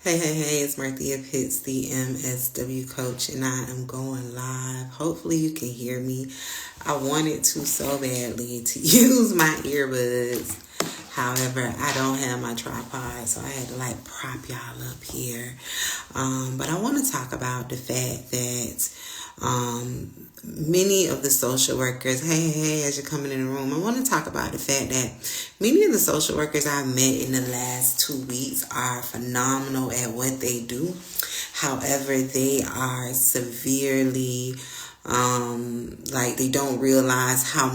Hey, it's Marthea Pitts, the MSW coach, and I am going live. Hopefully, you can hear me. I wanted to so badly to use my earbuds. However, I don't have my tripod, so I had to prop y'all up here. But I want to talk about the fact that many of the social workers, hey, as you're coming in the room, I want to talk about the fact that many of the social workers I've met in the last 2 weeks are phenomenal at what they do. However, they are severely they don't realize how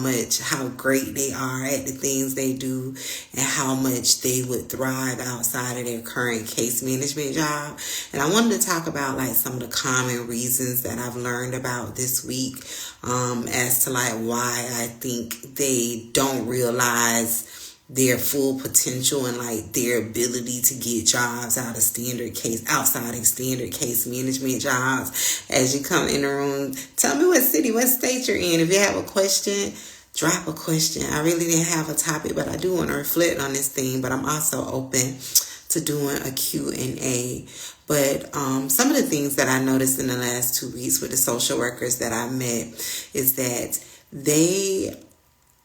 great they are at the things they do and how much they would thrive outside of their current case management job. And I wanted to talk about some of the common reasons that I've learned about this week as to why I think they don't realize their full potential and their ability to get jobs outside of standard case management jobs. As you come in the room, tell me what city, what state you're in. If you have a question, drop a question. I really didn't have a topic, but I do want to reflect on this thing, but I'm also open to doing a Q&A. But some of the things that I noticed in the last 2 weeks with the social workers that I met is that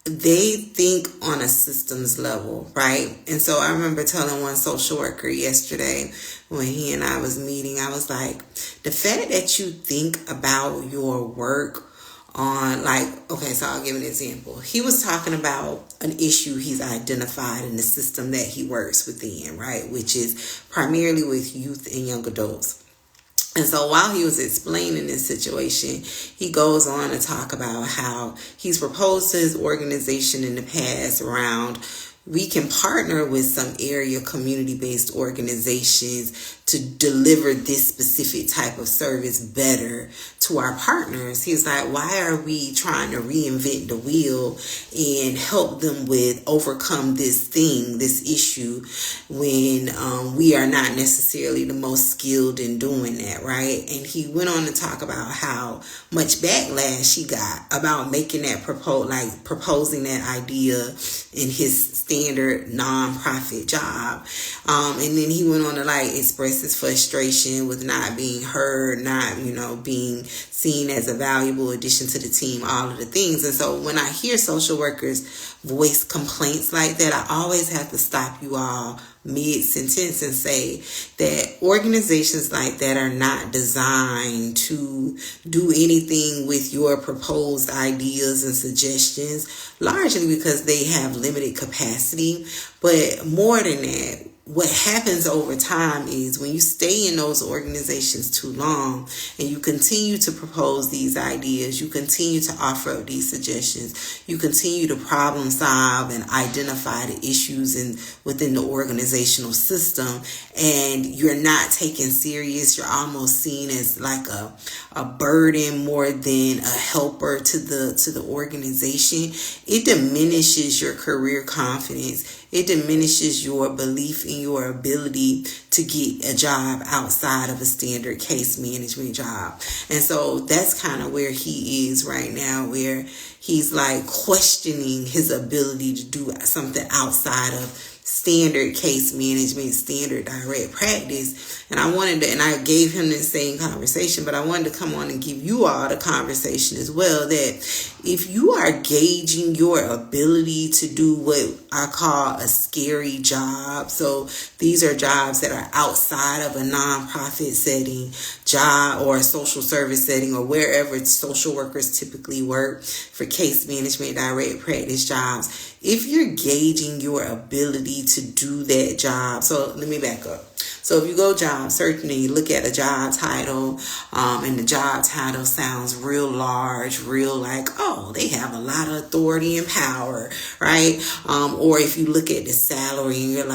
they think on a systems level, right? And so I remember telling one social worker yesterday when he and I was meeting, I was like, the fact that you think about your work on so I'll give an example. He was talking about an issue he's identified in the system that he works within, right? Which is primarily with youth and young adults. And so while he was explaining this situation, he goes on to talk about how he's proposed to his organization in the past around we can partner with some area community-based organizations to deliver this specific type of service better to our partners. He's like, why are we trying to reinvent the wheel and help them with overcome this issue, when we are not necessarily the most skilled in doing that, right? And he went on to talk about how much backlash he got about making that proposing that idea in his standard nonprofit job. And then he went on to express his frustration with not being heard, not, being seen as a valuable addition to the team, all of the things. And so when I hear social workers voice complaints like that, I always have to stop you all mid-sentence and say that organizations like that are not designed to do anything with your proposed ideas and suggestions, largely because they have limited capacity. But more than that, what happens over time is when you stay in those organizations too long and you continue to propose these ideas, you continue to offer up these suggestions, you continue to problem solve and identify the issues within the organizational system, and you're not taken serious, you're almost seen as a burden more than a helper to the organization, it diminishes your career confidence. It diminishes your belief in your ability to get a job outside of a standard case management job. And so that's kind of where he is right now, where he's questioning his ability to do something outside of standard case management, standard direct practice. And I gave him the same conversation, but I wanted to come on and give you all the conversation as well, that if you are gauging your ability to do what I call a scary job, so these are jobs that are outside of a nonprofit setting, job or a social service setting, or wherever social workers typically work for case management, direct practice jobs, if you're gauging your ability to do that job, so let me back up. So if you go job searching and you look at a job title, and the job title sounds real large, real they have a lot of authority and power, right? Or if you look at the salary and you're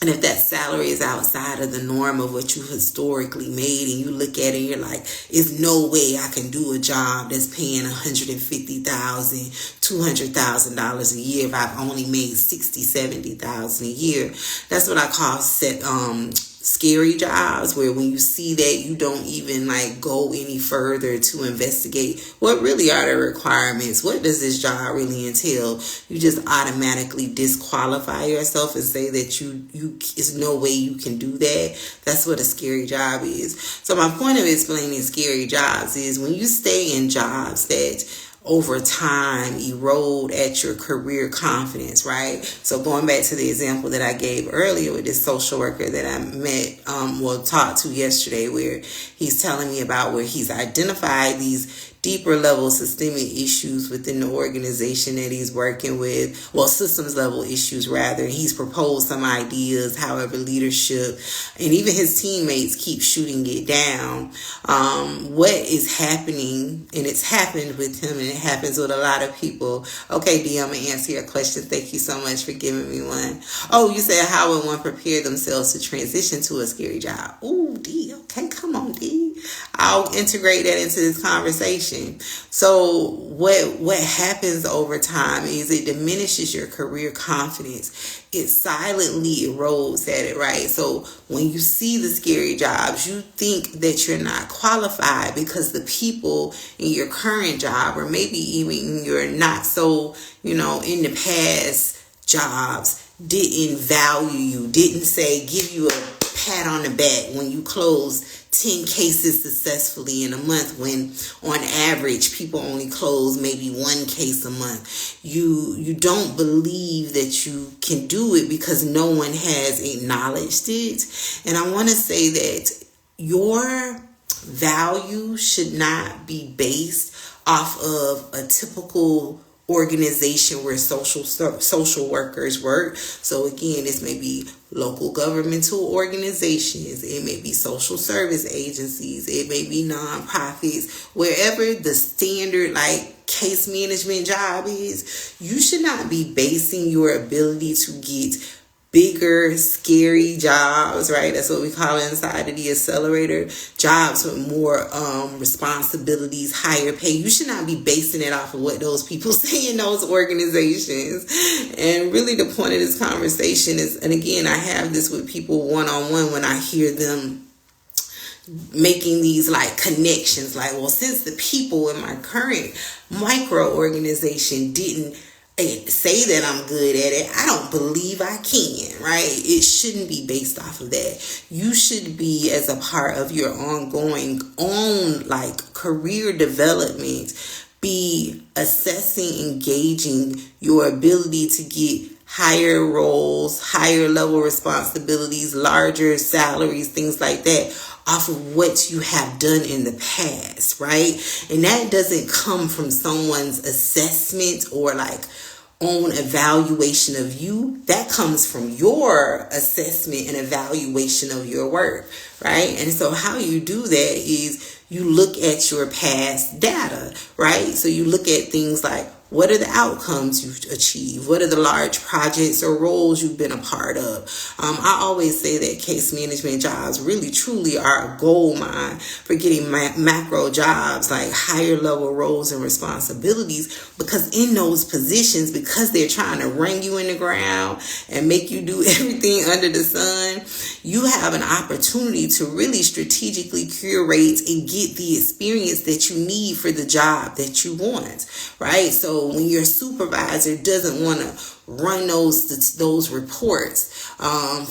and if that salary is outside of the norm of what you historically made, and you look at it and you're there's no way I can do a job that's paying $150,000, $200,000 a year if I've only made $60,000, $70,000 a year. That's what I call scary jobs where when you see that, you don't even like go any further to investigate what really are the requirements. What does this job really entail? You just automatically disqualify yourself and say that you there's no way you can do that. That's what a scary job is. So my point of explaining scary jobs is when you stay in jobs that over time erode at your career confidence, right? So going back to the example that I gave earlier with this social worker that I met, talked to yesterday, where he's telling me about where he's identified these deeper level systemic issues within the organization that he's working with, systems level issues rather. He's proposed some ideas, however, leadership and even his teammates keep shooting it down. What is happening, and it's happened with him and it happens with a lot of people. Okay, D, I'm going to answer your question. Thank you so much for giving me one. Oh, you said how would one prepare themselves to transition to a scary job? Ooh, D, okay, come on, D. I'll integrate that into this conversation. So what happens over time is it diminishes your career confidence. It silently erodes at it, right? So when you see the scary jobs, you think that you're not qualified because the people in your current job, or maybe even your not so, in the past jobs, didn't value you, didn't say, give you a pat on the back when you close 10 cases successfully in a month, when on average people only close maybe 1 case a month. You don't believe that you can do it because no one has acknowledged it. And I want to say that your value should not be based off of a typical organization where social workers work. So again, this may be local governmental organizations, it may be social service agencies, it may be nonprofits, wherever the standard like case management job is. You should not be basing your ability to get bigger, scary jobs, right? That's what we call it inside of the accelerator. Jobs with more responsibilities, higher pay. You should not be basing it off of what those people say in those organizations. And really the point of this conversation is, and again, I have this with people one-on-one when I hear them making these like connections, like, well, since the people in my current micro organization didn't say that I'm good at it, I don't believe I can, right? It shouldn't be based off of that. You should be, as a part of your ongoing like career development, be assessing, engaging your ability to get higher roles, higher level responsibilities, larger salaries, things like that, off of what you have done in the past, right? And that doesn't come from someone's assessment or like own evaluation of you. That comes from your assessment and evaluation of your work, right? And so how you do that is you look at your past data, right? So you look at things like, what are the outcomes you've achieved? What are the large projects or roles you've been a part of? I always say that case management jobs really truly are a gold mine for getting macro jobs, like higher level roles and responsibilities, because in those positions, because they're trying to run you in the ground and make you do everything under the sun, you have an opportunity to really strategically curate and get the experience that you need for the job that you want, right? So when your supervisor doesn't want to run those reports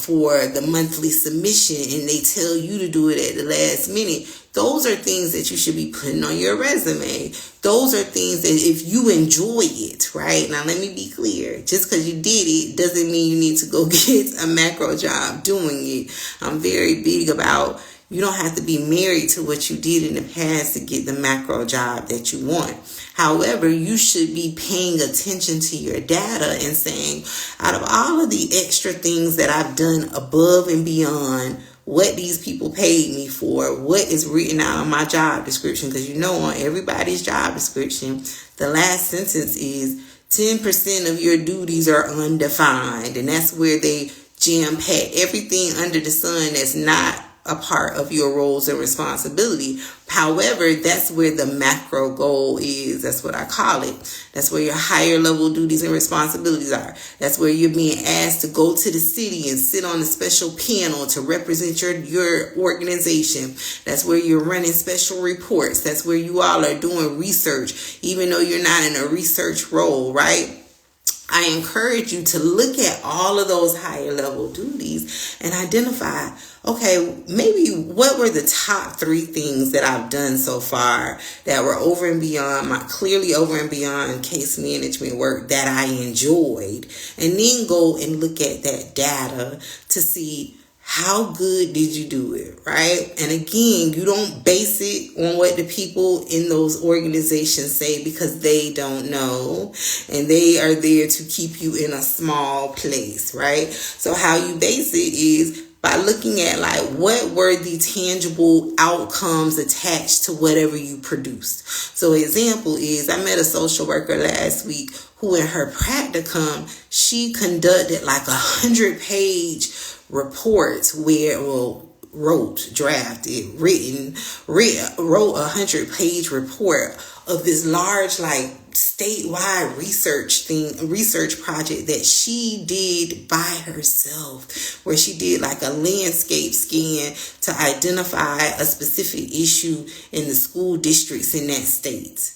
for the monthly submission and they tell you to do it at the last minute, those are things that you should be putting on your resume. Those are things that if you enjoy it, right? Now, let me be clear. Just because you did it doesn't mean you need to go get a macro job doing it. I'm very big about, you don't have to be married to what you did in the past to get the macro job that you want. However, you should be paying attention to your data and saying, out of all of the extra things that I've done above and beyond what these people paid me for, what is written out on my job description, because on everybody's job description, the last sentence is 10% of your duties are undefined. And that's where they jam-pack everything under the sun that's not a part of your roles and responsibility. However, that's where the macro goal is. That's what I call it. That's where your higher level duties and responsibilities are. That's where you're being asked to go to the city and sit on a special panel to represent your organization. That's where you're running special reports. That's where you all are doing research, even though you're not in a research role, right? I encourage you to look at all of those higher level duties and identify, okay, maybe what were the top 3 things that I've done so far that were over and beyond clearly over and beyond case management work that I enjoyed, and then go and look at that data to see how good did you do it, right? And again, you don't base it on what the people in those organizations say, because they don't know and they are there to keep you in a small place, right? So how you base it is by looking at like what were the tangible outcomes attached to whatever you produced. So example is, I met a social worker last week who in her practicum, she conducted like 100-page reports where, wrote a 100-page report of this large, like, statewide research project that she did by herself, where she did like a landscape scan to identify a specific issue in the school districts in that state.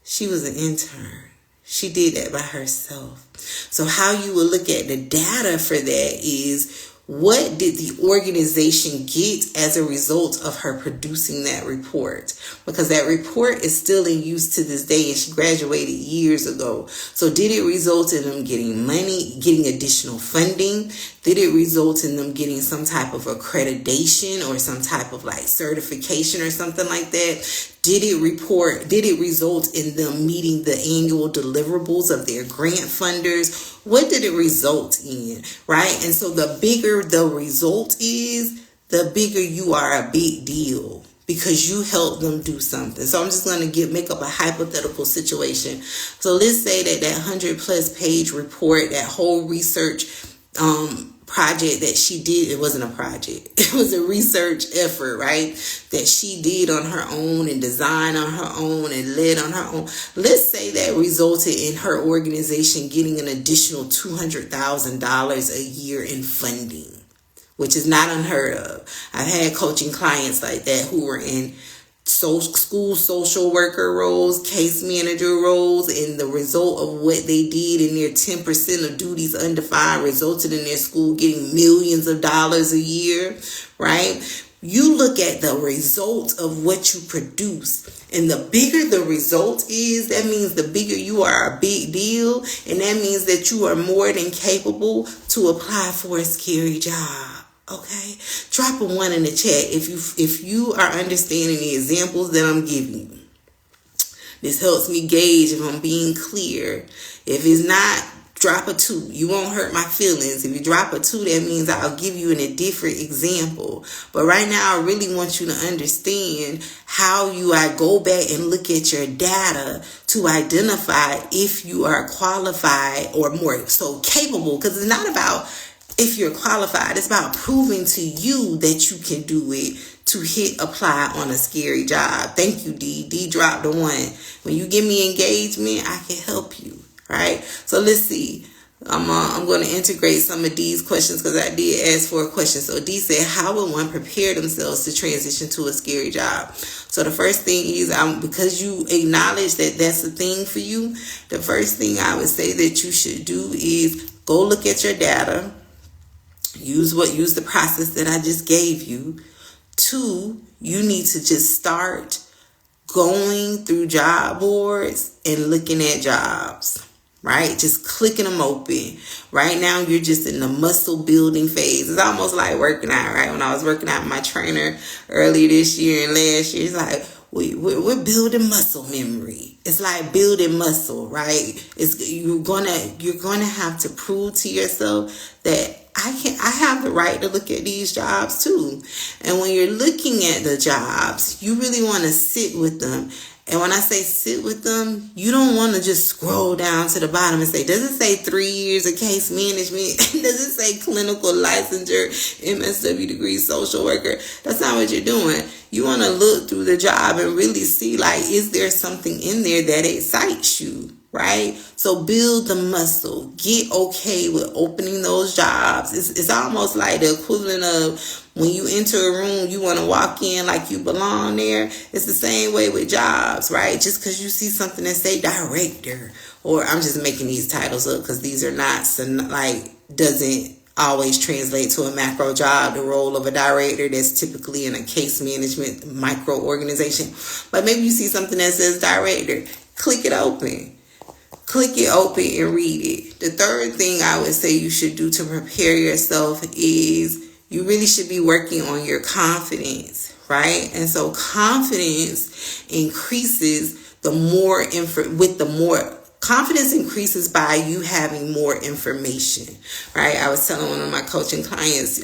She was an intern. She did that by herself. So how you will look at the data for that is, what did the organization get as a result of her producing that report? Because that report is still in use to this day, and she graduated years ago. So did it result in them getting money, getting additional funding? Did it result in them getting some type of accreditation or some type of like certification or something like that? Did it result in them meeting the annual deliverables of their grant funders? What did it result in, right? And so the bigger the result is, the bigger you are a big deal, because you helped them do something. So I'm just going to make up a hypothetical situation. So let's say that 100+ page report, that whole research project that she did, it wasn't a project, it was a research effort, right, that she did on her own and designed on her own and led on her own. Let's say that resulted in her organization getting an additional $200,000 a year in funding, which is not unheard of. I've had coaching clients like that who were in school social worker roles, case manager roles, and the result of what they did in their 10% of duties undefined resulted in their school getting millions of dollars a year, right? You look at the result of what you produce, and the bigger the result is, that means the bigger you are a big deal, and that means that you are more than capable to apply for a scary job. Okay, drop a 1 in the chat if you are understanding the examples that I'm giving you. This helps me gauge if I'm being clear. If it's not, drop a 2. You won't hurt my feelings. If you drop a 2, that means I'll give you a different example. But right now, I really want you to understand how I go back and look at your data to identify if you are qualified or more so capable. Because it's not about if you're qualified, it's about proving to you that you can do it to hit apply on a scary job. Thank you, D. D dropped the 1. When you give me engagement, I can help you, right? So let's see. I'm going to integrate some of D's questions because I did ask for a question. So D said, how would one prepare themselves to transition to a scary job? So the first thing is, because you acknowledge that that's a thing for you, the first thing I would say that you should do is go look at your data. Use the process that I just gave you. 2, you need to just start going through job boards and looking at jobs, right? Just clicking them open. Right now, you're just in the muscle building phase. It's almost like working out, right? When I was working out with my trainer earlier this year and last year, it's like, we're building muscle memory. It's like building muscle, right? You're gonna have to prove to yourself that I have the right to look at these jobs too. And when you're looking at the jobs, you really want to sit with them And when I say sit with them, you don't want to just scroll down to the bottom and say, does it say 3 years of case management? Does it say clinical licensure, MSW degree, social worker? That's not what you're doing. You want to look through the job and really see, like, is there something in there that excites you? Right? So build the muscle. Get okay with opening those jobs. It's almost like the equivalent of when you enter a room, you want to walk in like you belong there. It's the same way with jobs, right? Just because you see something that say director, or I'm just making these titles up because these are not, like, doesn't always translate to a macro job. The role of a director that's typically in a case management micro organization. But maybe you see something that says director. Click it open. Click it open and read it. The third thing I would say you should do to prepare yourself is you really should be working on your confidence, right? And so confidence increases confidence increases by you having more information, right? I was telling one of my coaching clients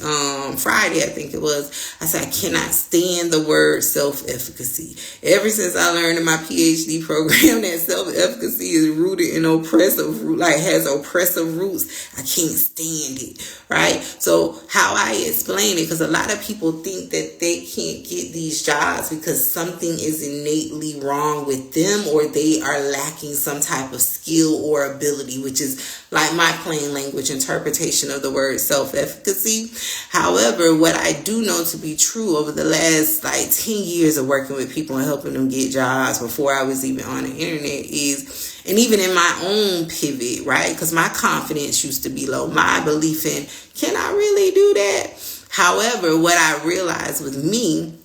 Friday, I think it was, I said, I cannot stand the word self-efficacy. Ever since I learned in my PhD program that self-efficacy is rooted in has oppressive roots, I can't stand it, right? So how I explain it, because a lot of people think that they can't get these jobs because something is innately wrong with them, or they are lacking some type of skill or ability, which is like my plain language interpretation of the word self-efficacy. However, what I do know to be true over the last 10 years of working with people and helping them get jobs before I was even on the internet is, and even in my own pivot, right? Because my confidence used to be low. My belief in, can I really do that? However, what I realized with me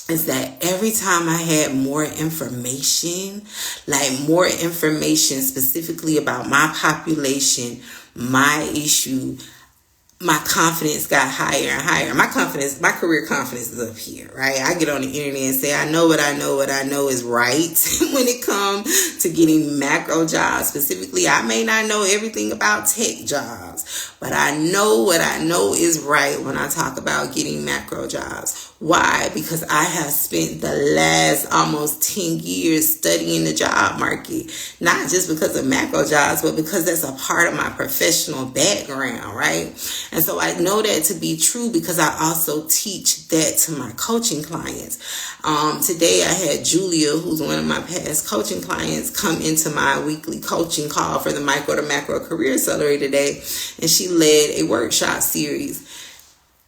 is that every time I had more information specifically about my population, my issue, my confidence got higher and higher. My career confidence is up here, right? I get on the internet and say, I know what I know is right when it comes to getting macro jobs. Specifically, I may not know everything about tech jobs, but I know what I know is right when I talk about getting macro jobs. Why? Because I have spent the last almost 10 years studying the job market, not just because of macro jobs, but because that's a part of my professional background, right? And so I know that to be true because I also teach that to my coaching clients. Today I had Julia, who's one of my past coaching clients, come into my weekly coaching call for the Micro to Macro Career Accelerator today, and she led a workshop series.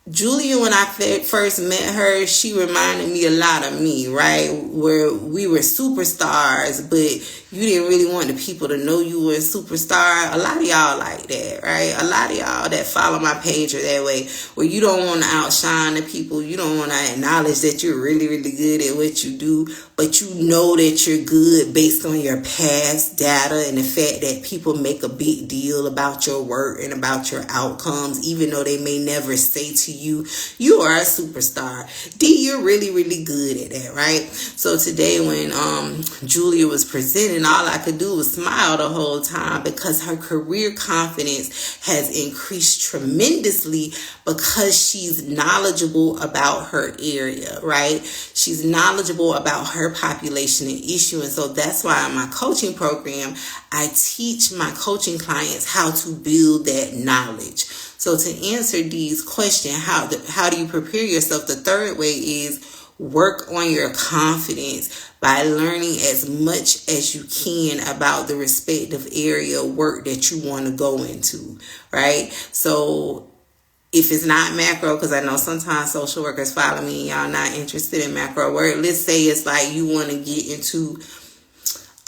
Julia, when I first met her, she reminded me a lot of me, right? Where we were superstars, but you didn't really want the people to know you were a superstar. A lot of y'all like that, right? A lot of y'all that follow my page are that way, where you don't want to outshine the people. You don't want to acknowledge that you're really, really good at what you do, but you know that you're good based on your past data and the fact that people make a big deal about your work and about your outcomes, even though they may never say to you, you are a superstar. D, you're really, really good at that, right? So today when Julia was presenting, all I could do was smile the whole time because her career confidence has increased tremendously because she's knowledgeable about her area, right? She's knowledgeable about her population and issue. And so that's why in my coaching program, I teach my coaching clients how to build that knowledge. So to answer Dee's question, how do you prepare yourself? The third way is work on your confidence by learning as much as you can about the respective area of work that you want to go into, right? So if it's not macro, because I know sometimes social workers follow me and y'all not interested in macro work. Let's say it's like you want to get into,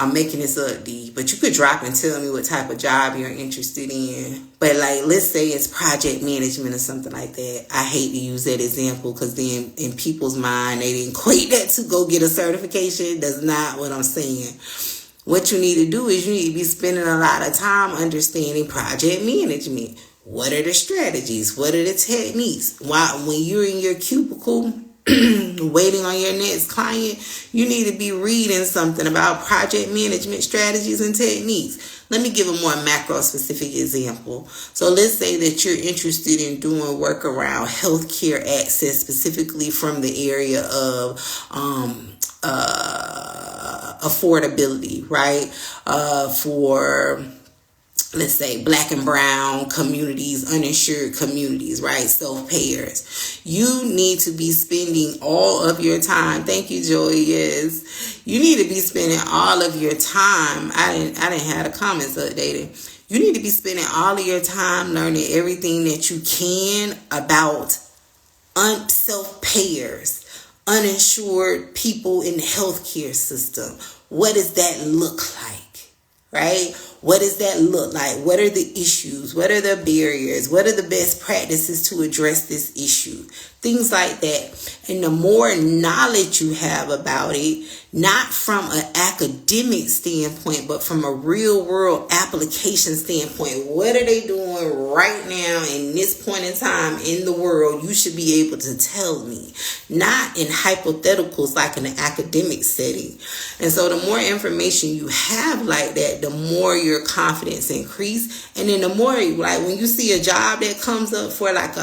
I'm making this up, D, but you could drop and tell me what type of job you're interested in. But let's say it's project management or something like that. I hate to use that example because then in people's mind, they didn't equate that to go get a certification. That's not what I'm saying. What you need to do is you need to be spending a lot of time understanding project management. What are the strategies? What are the techniques? When you're in your cubicle waiting on your next client, you need to be reading something about project management strategies and techniques. Let me give a more macro specific example. So let's say that you're interested in doing work around healthcare access, specifically from the area of affordability, right? For, let's say, black and brown communities, uninsured communities, right? Self-payers. You need to be spending all of your time. Thank you, Joy. Yes. You need to be spending all of your time. I didn't have the comments updated. You need to be spending all of your time learning everything that you can about self-payers, uninsured people in the healthcare system. What does that look like, right? What does that look like? What are the issues? What are the barriers? What are the best practices to address this issue? Things like that. And the more knowledge you have about it, not from an academic standpoint, but from a real world application standpoint, what are they doing right now in this point in time in the world? You should be able to tell me, not in hypotheticals like in an academic setting. And so the more information you have like that, the more your confidence increase. And then the more, like, when you see a job that comes up for like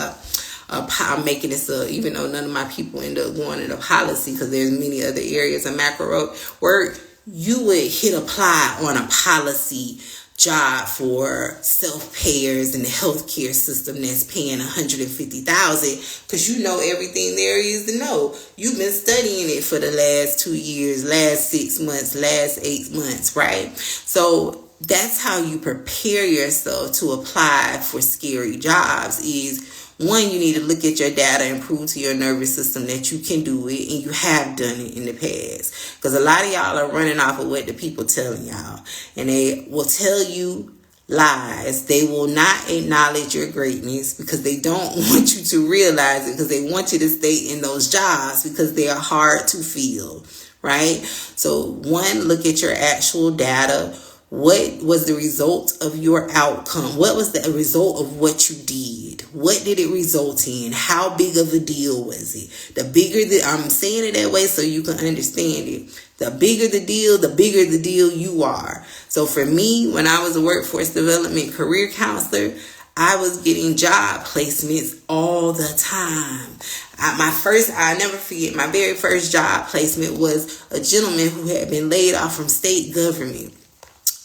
I'm making this up, even though none of my people end up going into policy, because there's many other areas of macro work, you would hit apply on a policy job for self-payers in the healthcare system that's paying $150,000, because you know everything there is to know. You've been studying it for the last 2 years, last 6 months, last 8 months, right? So that's how you prepare yourself to apply for scary jobs. Is one, you need to look at your data and prove to your nervous system that you can do it and you have done it in the past. Because a lot of y'all are running off of what the people telling y'all. And they will tell you lies. They will not acknowledge your greatness because they don't want you to realize it, because they want you to stay in those jobs because they are hard to fill, right? So one, look at your actual data. What was the result of your outcome? What was the result of what you did? What did it result in? How big of a deal was it? The bigger I'm saying it that way so you can understand it. The bigger the deal you are. So for me, when I was a workforce development career counselor, I was getting job placements all the time. I'll never forget, my very first job placement was a gentleman who had been laid off from state government.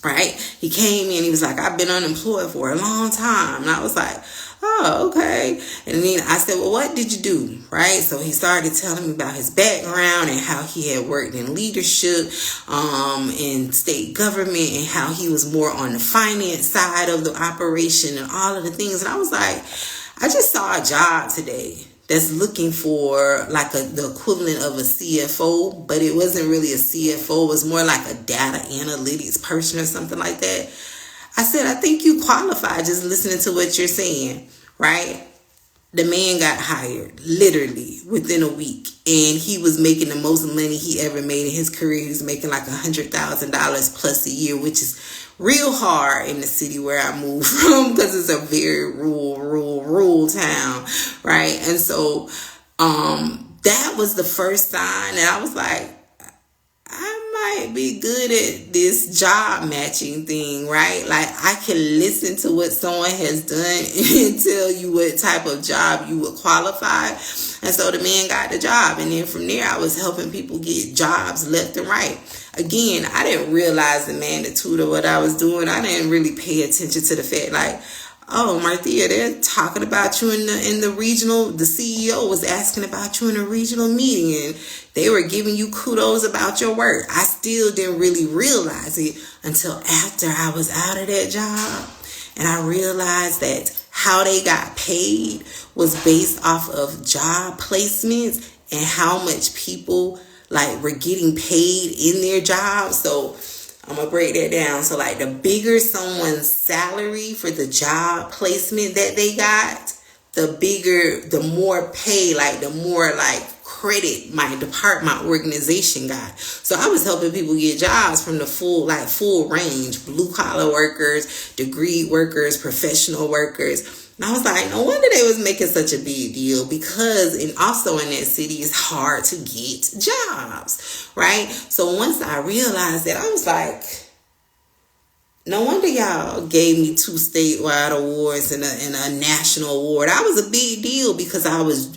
Right? He came in, he was like, I've been unemployed for a long time. And I was like, oh, okay. And then I said, well, what did you do? Right? So he started telling me about his background and how he had worked in leadership, in state government, and how he was more on the finance side of the operation and all of the things. And I was like, I just saw a job today that's looking for like the equivalent of a CFO, but it wasn't really a CFO. It was more like a data analytics person or something like that. I said, I think you qualify just listening to what you're saying, right? The man got hired literally within a week, and he was making the most money he ever made in his career. He was making like $100,000 plus a year, which is real hard in the city where I moved from, because it's a very rural town, right? And so that was the first sign that I was like, I might be good at this job matching thing, right? Like, I can listen to what someone has done and tell you what type of job you would qualify. And so the man got the job. And then from there, I was helping people get jobs left and right. Again, I didn't realize the magnitude of what I was doing. I didn't really pay attention to the fact, like, oh, Marthea, they're talking about you in the regional. The CEO was asking about you in a regional meeting, and they were giving you kudos about your work. I still didn't really realize it until after I was out of that job. And I realized that how they got paid was based off of job placements and how much people like were getting paid in their jobs. So I'm going to break that down. So like the bigger someone's salary for the job placement that they got, the more pay, like the more like credit my department, my organization got. So I was helping people get jobs from the full range, blue collar workers, degree workers, professional workers. And I was like, no wonder they was making such a big deal, because also in that city it's hard to get jobs, right? So once I realized that, I was like, no wonder y'all gave me 2 statewide awards and a national award. I was a big deal because I was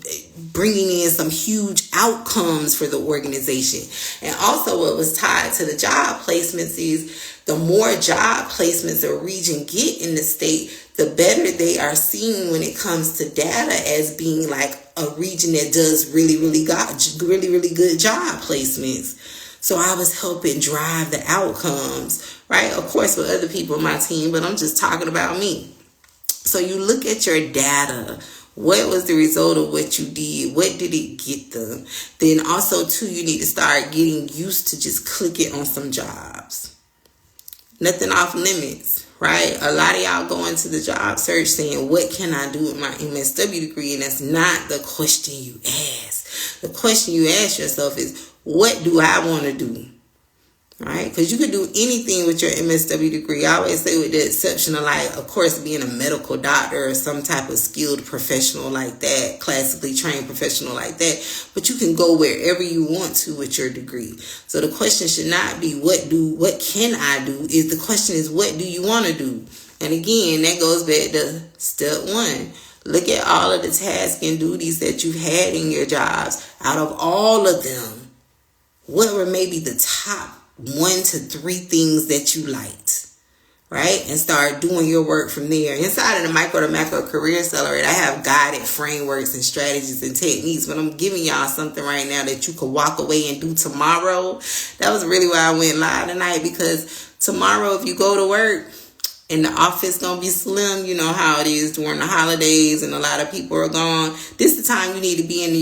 bringing in some huge outcomes for the organization. And also what was tied to the job placements is the more job placements a region get in the state, the better they are seen when it comes to data as being like a region that does really good job placements. So I was helping drive the outcomes, right? Of course, with other people on my team, but I'm just talking about me. So you look at your data. What was the result of what you did? What did it get them? Then also, too, you need to start getting used to just clicking on some jobs. Nothing off limits, right? A lot of y'all go into the job search saying, what can I do with my MSW degree? And that's not the question you ask. The question you ask yourself is, what do I want to do? Right? Because you can do anything with your MSW degree. I always say with the exception of, like, of course, being a medical doctor or some type of skilled professional like that, classically trained professional like that. But you can go wherever you want to with your degree. So the question should not be what can I do? The question is, what do you want to do? And again, that goes back to step one. Look at all of the tasks and duties that you've had in your jobs. Out of all of them, what were maybe the top 1 to 3 things that you liked, right? And start doing your work from there. Inside of the Micro to Macro Career Accelerator, I have guided frameworks and strategies and techniques, but I'm giving y'all something right now that you could walk away and do tomorrow. That was really why I went live tonight, because tomorrow, if you go to work and the office gonna be slim, you know how it is during the holidays and a lot of people are gone. This is the time you need to be in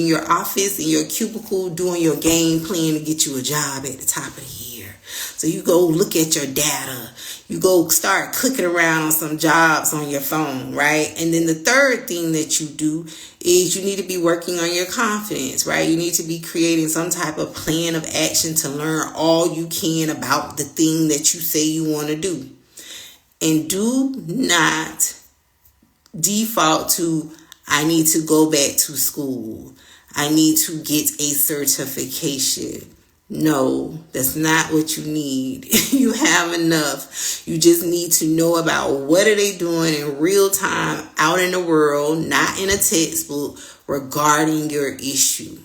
your office, in your cubicle, doing your game plan to get you a job at the top of the year. So you go look at your data. You go start clicking around on some jobs on your phone, right? And then the third thing that you do is you need to be working on your confidence, right? You need to be creating some type of plan of action to learn all you can about the thing that you say you want to do. And do not default to, I need to go back to school. I need to get a certification. No, that's not what you need. You have enough. You just need to know about what are they doing in real time out in the world, not in a textbook, regarding your issue,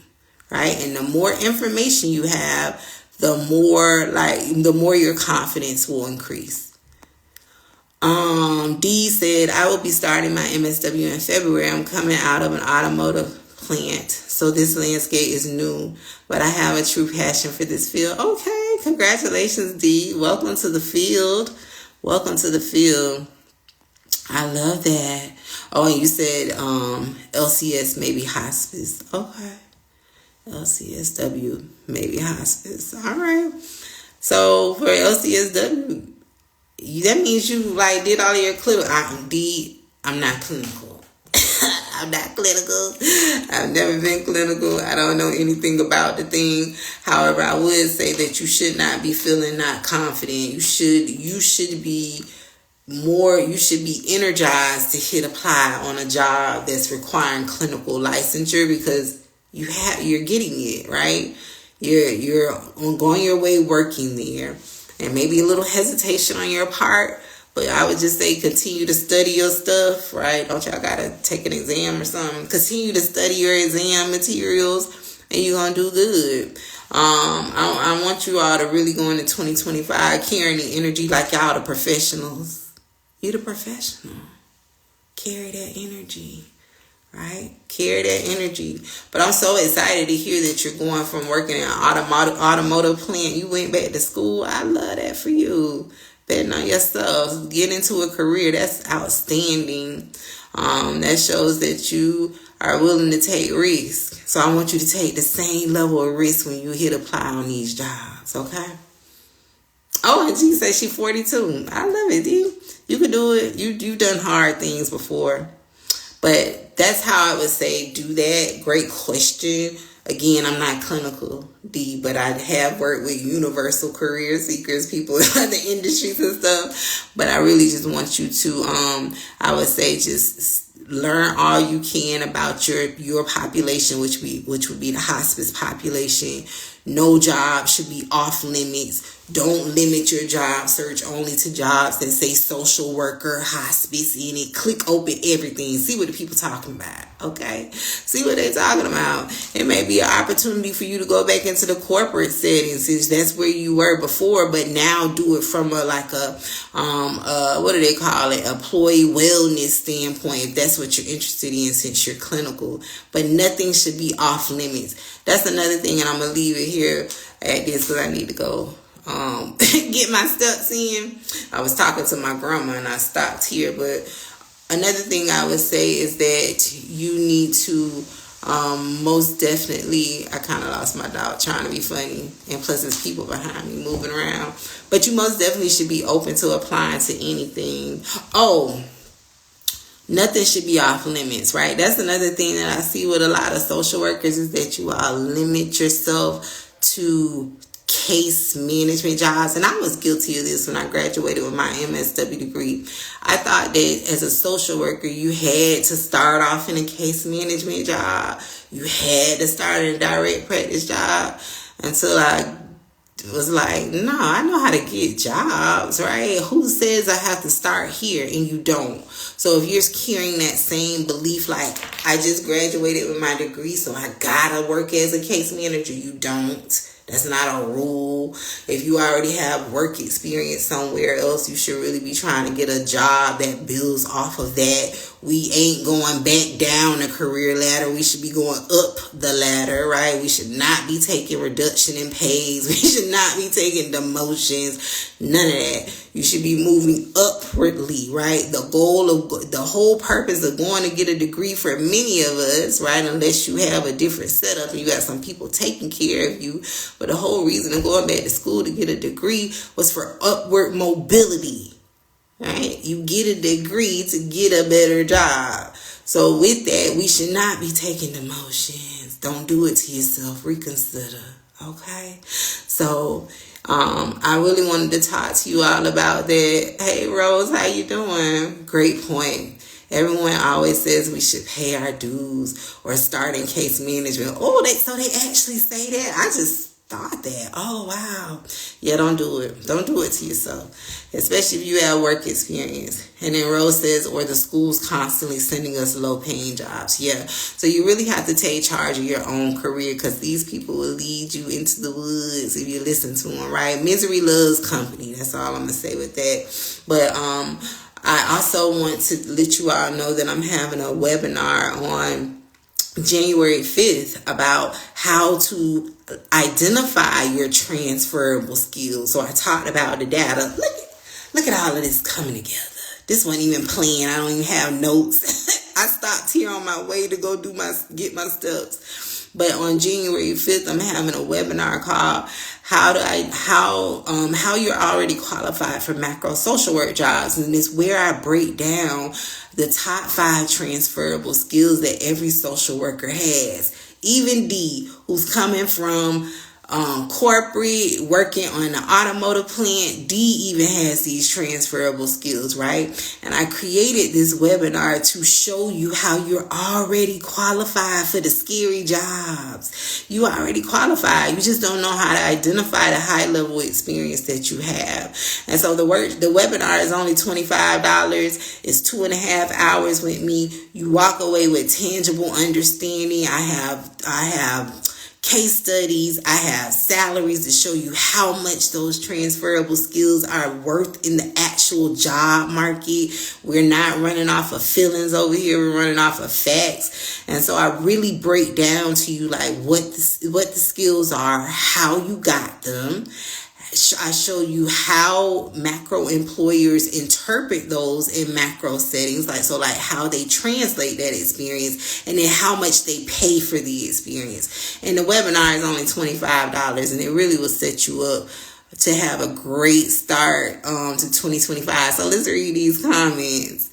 right? And the more information you have, the more your confidence will increase. D said, I will be starting my MSW in February. I'm coming out of an automotive plant, so this landscape is new, but I have a true passion for this field. Okay, congratulations, D. Welcome to the field. Welcome to the field. I love that. Oh, and you said LCS, maybe hospice. Okay. LCSW, maybe hospice. All right. So for LCSW, that means you like did all of your clinical. I'm not clinical. I'm not clinical. I've never been clinical. I don't know anything about the thing. However, I would say that you should not be feeling not confident. You should be energized to hit apply on a job that's requiring clinical licensure, because you're getting it, right? You're going your way working there. And maybe a little hesitation on your part, but I would just say continue to study your stuff, right? Don't y'all gotta take an exam or something. Continue to study your exam materials and you're gonna do good. I want you all to really go into 2025 carrying the energy like y'all the professionals. You the professional. Carry that energy. Right? Carry that energy. But I'm so excited to hear that you're going from working in an automotive plant. You went back to school. I love that for you. Betting on yourself. Get into a career. That's outstanding. That shows that you are willing to take risks. So I want you to take the same level of risk when you hit apply on these jobs. Okay? Oh, and G says she's 42. I love it, D. You can do it. You've done hard things before. But that's how I would say do that. Great question. Again, I'm not clinical, D, but I have worked with universal career seekers, people in other industries and stuff. But I really just want you to, I would say, just learn all you can about your population, which would be the hospice population. No job should be off limits. Don't limit your job search only to jobs that say social worker, hospice in it. Click open everything. See what the people talking about. Okay, see what they're talking about. It may be an opportunity for you to go back into the corporate setting since that's where you were before, but now do it from a what do they call it, employee wellness standpoint, if that's what you're interested in since you're clinical. But nothing should be off limits. That's another thing, and I'm gonna leave it here at this because I need to go get my steps in. I was talking to my grandma and I stopped here, but another thing I would say is that you need to most definitely, I kind of lost my dog trying to be funny, and plus there's people behind me moving around, but you most definitely should be open to applying to anything. Oh, nothing should be off limits, right? That's another thing that I see with a lot of social workers is that you all limit yourself to case management jobs. And I was guilty of this when I graduated with my MSW degree. I thought that as a social worker, you had to start off in a case management job. You had to start in a direct practice job until I was like, no, I know how to get jobs, right? Who says I have to start here and you don't? So if you're carrying that same belief, like I just graduated with my degree, so I gotta work as a case manager, you don't. That's not a rule. If you already have work experience somewhere else, you should really be trying to get a job that builds off of that. We ain't going back down the career ladder. We should be going up the ladder, right? We should not be taking reduction in pays. We should not be taking demotions. None of that. You should be moving upwardly, right? The whole purpose of going to get a degree for many of us, right? Unless you have a different setup and you got some people taking care of you. But the whole reason of going back to school to get a degree was for upward mobility, right? You get a degree to get a better job. So with that, we should not be taking demotions. Don't do it to yourself. Reconsider, okay? So I really wanted to talk to you all about that. Hey, Rose, how you doing? Great point. Everyone always says we should pay our dues or start in case management. Oh, so they actually say that? I just thought that. Oh, wow. Yeah, don't do it. Don't do it to yourself, especially if you have work experience. And then Rose says, or the school's constantly sending us low-paying jobs. Yeah. So you really have to take charge of your own career because these people will lead you into the woods if you listen to them, right? Misery loves company. That's all I'm going to say with that. But I also want to let you all know that I'm having a webinar on January 5th about how to identify your transferable skills. So I talked about the data. Look at all of this coming together. This wasn't even planned. I don't even have notes. I stopped here on my way to go get my steps. But on January 5th, I'm having a webinar called how you're already qualified for macro social work jobs. And it's where I break down the top 5 transferable skills that every social worker has. Even D, who's coming from corporate, working on the automotive plant, D even has these transferable skills, right? And I created this webinar to show you how you're already qualified for the scary jobs. You already qualified. You just don't know how to identify the high level experience that you have. And so the webinar is only $25. It's 2.5 hours with me. You walk away with tangible understanding. I have case studies. I have salaries to show you how much those transferable skills are worth in the actual job market. We're not running off of feelings over here. We're running off of facts. And so I really break down to you like what the skills are, how you got them. I show you how macro employers interpret those in macro settings, like how they translate that experience, and then how much they pay for the experience. And the webinar is only $25, and it really will set you up to have a great start to 2025. So let's read these comments.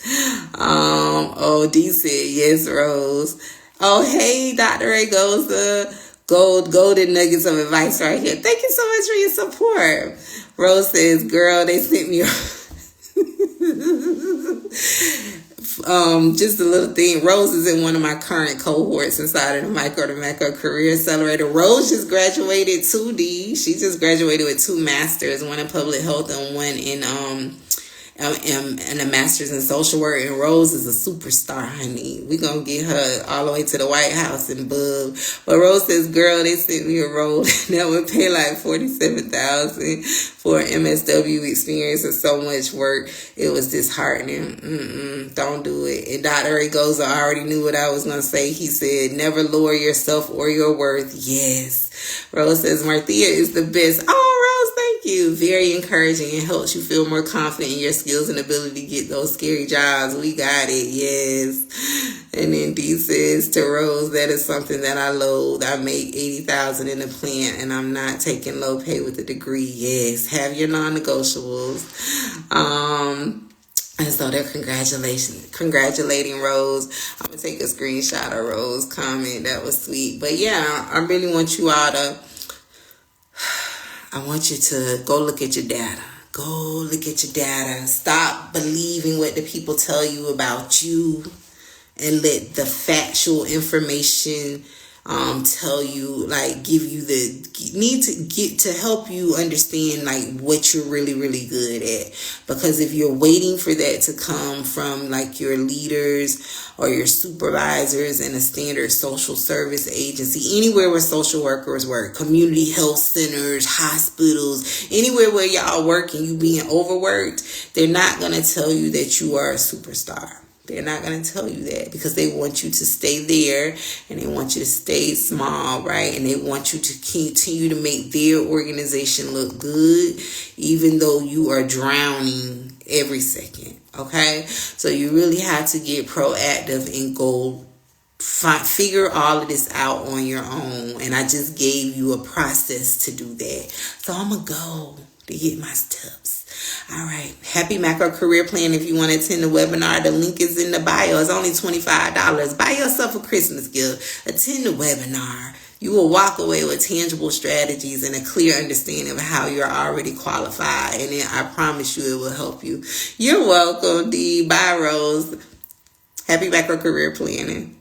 D said, yes, Rose. Oh, hey, Dr. Ray Goza. Golden nuggets of advice right here. Thank you so much for your support. Rose says, girl, they sent me just a little thing. Rose is in one of my current cohorts inside of the Micro to Macro Career Accelerator. Rose just graduated 2D. She just graduated with 2 masters, one in public health and one in and a master's in social work, and Rose is a superstar, honey. We gonna get her all the way to the White House and bub. But Rose says, girl, they sent me a role that would pay like $47,000 for an MSW experience and so much work. It was disheartening. Don't do it. And Dr. Ray Goza already knew what I was gonna say. He said, never lower yourself or your worth. Yes. Rose says, Marthea is the best. Oh, Rose, thank you. Very encouraging and helps you feel more confident in your skills and ability to get those scary jobs. We got it. Yes. And then D says to Rose, that is something that I loathe. I make $80,000 in a plant and I'm not taking low pay with a degree. Yes. Have your non-negotiables. And so they're congratulating Rose. I'm going to take a screenshot of Rose's comment. That was sweet. But yeah, I really want you all to, I want you to go look at your data. Go look at your data. Stop believing what the people tell you about you and let the factual information tell you, like, give you need to get to help you understand like what you're really, really good at. Because if you're waiting for that to come from like your leaders or your supervisors in a standard social service agency, anywhere where social workers work, community health centers, hospitals, anywhere where y'all work and you being overworked, they're not going to tell you that you are a superstar. They're not going to tell you that because they want you to stay there and they want you to stay small, right? And they want you to continue to make their organization look good, even though you are drowning every second, okay? So you really have to get proactive and go figure all of this out on your own. And I just gave you a process to do that. So I'm going to go to get my steps. All right. Happy Macro Career Plan. If you want to attend the webinar, the link is in the bio. It's only $25. Buy yourself a Christmas gift. Attend the webinar. You will walk away with tangible strategies and a clear understanding of how you're already qualified. And then I promise you it will help you. You're welcome, D. Bye, Rose. Happy Macro Career Planning.